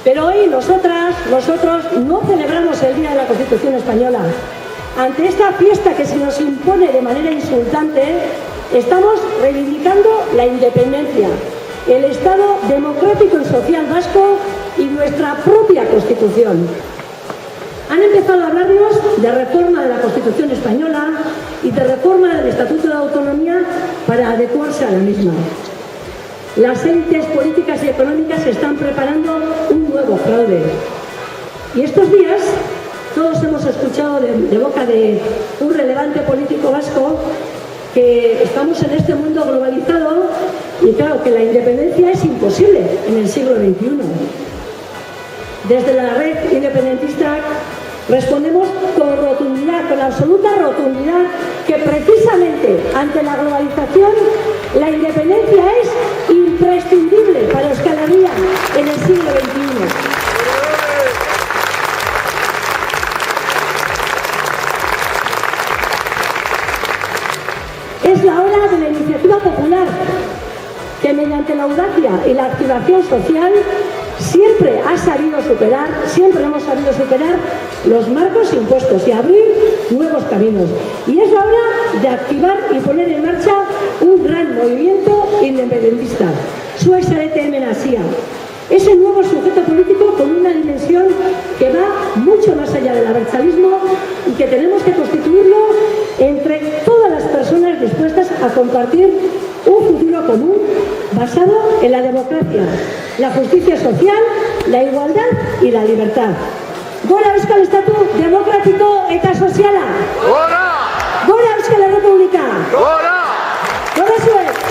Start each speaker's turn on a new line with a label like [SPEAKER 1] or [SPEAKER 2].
[SPEAKER 1] Pero hoy nosotros no celebramos el Día de la Constitución Española. Ante esta fiesta que se nos impone de manera insultante, estamos reivindicando la independencia, el Estado democrático y social vasco y nuestra propia Constitución. Han empezado a hablarnos de reforma de la Constitución Española y de reforma del Estatuto de Autonomía para adecuarse a la misma. Las élites políticas y económicas están preparando un nuevo fraude. Y estos días todos hemos escuchado de boca de un relevante político vasco que estamos en este mundo globalizado y claro, que la independencia es imposible en el siglo XXI. Desde la red independentista respondemos con rotundidad, con absoluta rotundidad, que precisamente ante la globalización la independencia es imprescindible para Euskal Herria en el siglo XXI. Es la hora de la iniciativa popular, que mediante la audacia y la activación social siempre hemos sabido superar los marcos impuestos y abrir nuevos caminos. Y es la hora de activar y poner en marcha un gran movimiento independentista, Zuek zarete hemen hasia. Ese nuevo sujeto político con una dimensión que va mucho más allá del abertzalismo y que tenemos que constituirlo entre todas las personas dispuestas a compartir un futuro común basado en la democracia, la justicia social, la igualdad y la libertad. Gora Euskal Estatu demokratiko eta soziala! Gora! Gora Euskal Errepublika! Gora! Gora zuek!